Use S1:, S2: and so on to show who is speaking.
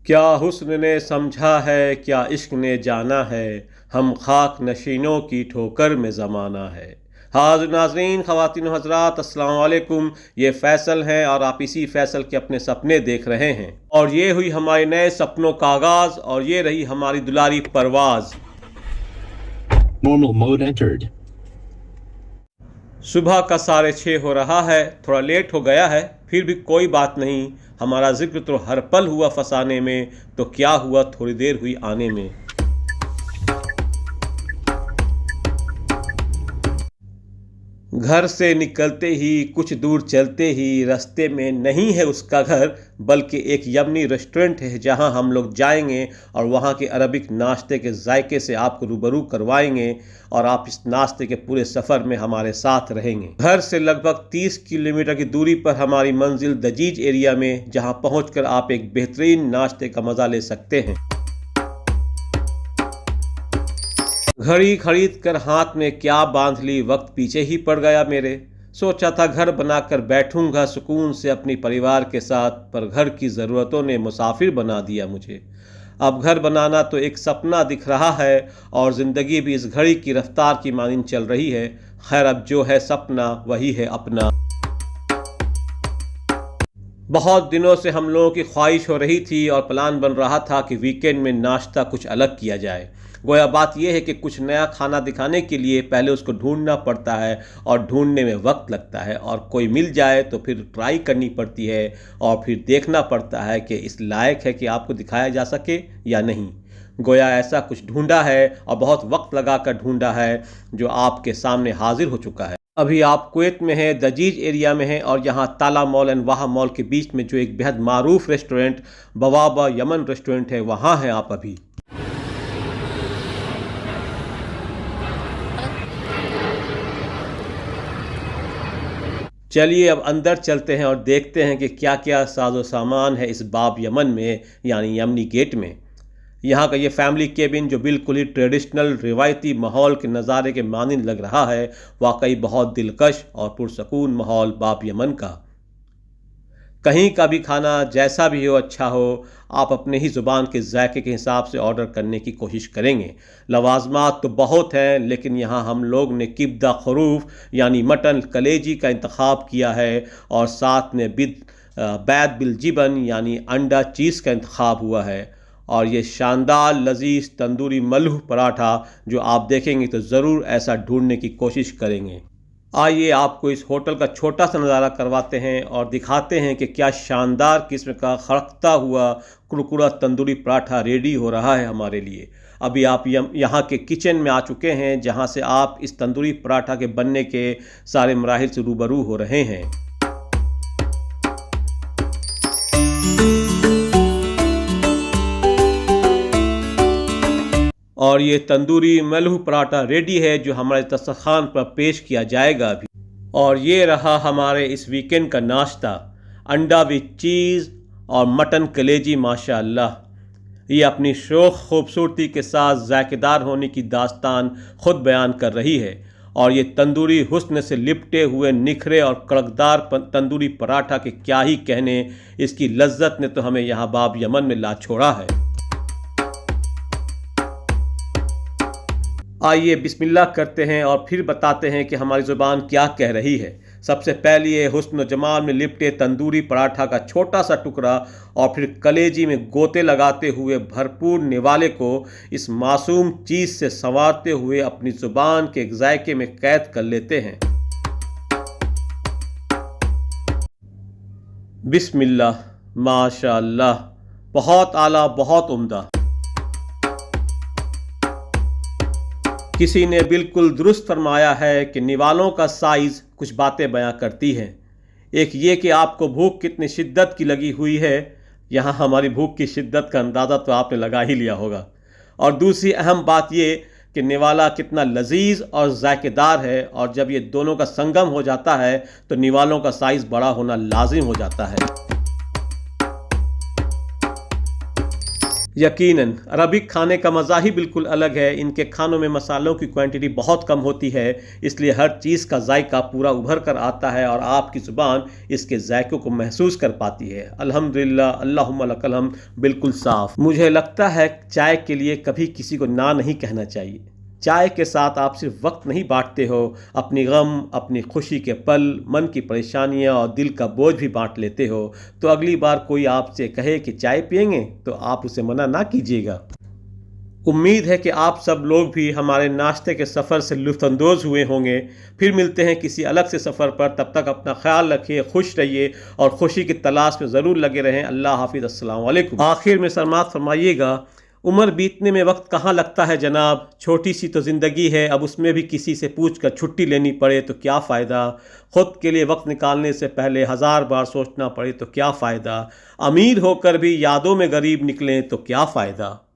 S1: क्या हुस्न ने समझा है, क्या इश्क ने जाना है, हम खाक नशीनों की ठोकर में ज़माना है। हाज़िर नाज़रीन, ख़वातीन व हज़रात, अस्सलाम वालेकुम। ये फ़ैसल हैं और आप इसी फ़ैसल के अपने सपने देख रहे हैं। और ये हुई हमारे नए सपनों का आगाज़, और ये रही हमारी दुलारी परवाज़।
S2: Normal mode entered.
S1: सुबह का 6:30 हो रहा है, थोड़ा लेट हो गया है, फिर भी कोई बात नहीं। हमारा जिक्र तो हर पल हुआ फसाने में, तो क्या हुआ थोड़ी देर हुई आने में। घर से निकलते ही कुछ दूर चलते ही रास्ते में नहीं है उसका घर, बल्कि एक यमनी रेस्टोरेंट है जहां हम लोग जाएंगे और वहां के अरबिक नाश्ते के जायके से आपको रूबरू करवाएंगे और आप इस नाश्ते के पूरे सफ़र में हमारे साथ रहेंगे। घर से लगभग 30 किलोमीटर की दूरी पर हमारी मंजिल दजीज एरिया में, जहां पहुंचकर आप एक बेहतरीन नाश्ते का मज़ा ले सकते हैं। घड़ी खरीद कर हाथ में क्या बांध ली, वक्त पीछे ही पड़ गया मेरे। सोचा था घर बनाकर बैठूंगा सुकून से अपनी परिवार के साथ, पर घर की ज़रूरतों ने मुसाफिर बना दिया मुझे। अब घर बनाना तो एक सपना दिख रहा है और ज़िंदगी भी इस घड़ी की रफ्तार की मानिंद चल रही है। खैर, अब जो है सपना वही है अपना। बहुत दिनों से हम लोगों की ख्वाहिश हो रही थी और प्लान बन रहा था कि वीकेंड में नाश्ता कुछ अलग किया जाए। गोया बात यह है कि कुछ नया खाना दिखाने के लिए पहले उसको ढूंढना पड़ता है और ढूंढने में वक्त लगता है, और कोई मिल जाए तो फिर ट्राई करनी पड़ती है और फिर देखना पड़ता है कि इस लायक है कि आपको दिखाया जा सके या नहीं। गोया ऐसा कुछ ढूंढा है और बहुत वक्त लगाकर ढूंढा है, जो आपके सामने हाजिर हो चुका है। अभी आप कुवैत में हैं, दजीज एरिया में हैं, और यहाँ ताला मॉल एंड वाहा मॉल के बीच में जो एक बेहद मारूफ रेस्टोरेंट बवाबा यमन रेस्टोरेंट है, वहाँ हैं आप अभी। चलिए अब अंदर चलते हैं और देखते हैं कि क्या क्या साजो सामान है इस बाब यमन में, यानी यमनी गेट में। यहाँ का ये फैमिली केबिन जो बिल्कुल ही ट्रेडिशनल रिवायती माहौल के नज़ारे के मानिंद लग रहा है, वाकई बहुत दिलकश और पुरसकून माहौल बाब यमन का। कहीं का भी खाना जैसा भी हो, अच्छा हो, आप अपने ही ज़ुबान के जायके के हिसाब से ऑर्डर करने की कोशिश करेंगे। लवाजमात तो बहुत हैं, लेकिन यहाँ हम लोग ने किब्दा खरूफ यानी मटन कलेजी का इंतखाब किया है, और साथ में बैद बिल जिबन यानी अंडा चीज़ का इंतखाब हुआ है। और ये शानदार लजीज तंदूरी मलूह पराठा जो आप देखेंगे तो ज़रूर ऐसा ढूंढने की कोशिश करेंगे। आइए आपको इस होटल का छोटा सा नज़ारा करवाते हैं और दिखाते हैं कि क्या शानदार किस्म का खड़कता हुआ कुरकुरा तंदूरी पराठा रेडी हो रहा है हमारे लिए। अभी आप यहाँ के किचन में आ चुके हैं, जहाँ से आप इस तंदूरी पराठा के बनने के सारे मराहिल से रूबरू हो रहे हैं। और ये तंदूरी मलूह पराठा रेडी है जो हमारे दस्तरखान पर पेश किया जाएगा अभी। और ये रहा हमारे इस वीकेंड का नाश्ता, अंडा विद चीज़ और मटन कलेजी। माशाअल्लाह, ये अपनी शोख खूबसूरती के साथ जायकेदार होने की दास्तान खुद बयान कर रही है। और ये तंदूरी हुस्न से लिपटे हुए निखरे और कड़कदार तंदूरी पराठा के क्या ही कहने, इसकी लज्जत ने तो हमें यहाँ बाब यमन में ला छोड़ा है। आइए बिस्मिल्लाह करते हैं और फिर बताते हैं कि हमारी ज़ुबान क्या कह रही है। सबसे पहले ये हुस्न जमाल में लिपटे तंदूरी पराठा का छोटा सा टुकड़ा और फिर कलेजी में गोते लगाते हुए भरपूर निवाले को इस मासूम चीज़ से संवारते हुए अपनी ज़ुबान के एक जायके में कैद कर लेते हैं। बिस्मिल्लाह, माशाअल्लाह, बहुत आला, बहुत उम्दा। किसी ने बिल्कुल दुरुस्त फरमाया है कि निवालों का साइज़ कुछ बातें बयां करती हैं। एक ये कि आपको भूख कितनी शिद्दत की लगी हुई है, यहाँ हमारी भूख की शिद्दत का अंदाज़ा तो आपने लगा ही लिया होगा। और दूसरी अहम बात ये कि निवाला कितना लजीज और जायकेदार है, और जब ये दोनों का संगम हो जाता है तो निवालों का साइज़ बड़ा होना लाजिम हो जाता है। यकीनन अरबिक खाने का मज़ा ही बिल्कुल अलग है। इनके खानों में मसालों की क्वांटिटी बहुत कम होती है, इसलिए हर चीज़ का जायका पूरा उभर कर आता है और आपकी ज़ुबान इसके जायकों को महसूस कर पाती है। अल्हम्दुलिल्लाह, अल्लाहुम्मा लकल हम्द, बिल्कुल साफ़। मुझे लगता है चाय के लिए कभी किसी को ना नहीं कहना चाहिए। चाय के साथ आप सिर्फ वक्त नहीं बांटते हो, अपनी गम, अपनी खुशी के पल, मन की परेशानियां और दिल का बोझ भी बांट लेते हो। तो अगली बार कोई आपसे कहे कि चाय पियेंगे तो आप उसे मना ना कीजिएगा। उम्मीद है कि आप सब लोग भी हमारे नाश्ते के सफ़र से लुत्फ़अंदोज़ हुए होंगे। फिर मिलते हैं किसी अलग से सफ़र पर। तब तक अपना ख्याल रखिए, खुश रहिए और खुशी की तलाश में ज़रूर लगे रहें। अल्लाह हाफिज़, अस्सलाम वालेकुम। आखिर में समाअत फरमाइएगा, उम्र बीतने में वक्त कहाँ लगता है जनाब, छोटी सी तो ज़िंदगी है, अब उसमें भी किसी से पूछ कर छुट्टी लेनी पड़े तो क्या फ़ायदा। ख़ुद के लिए वक्त निकालने से पहले 1000 बार सोचना पड़े तो क्या फ़ायदा। अमीर होकर भी यादों में गरीब निकलें तो क्या फ़ायदा।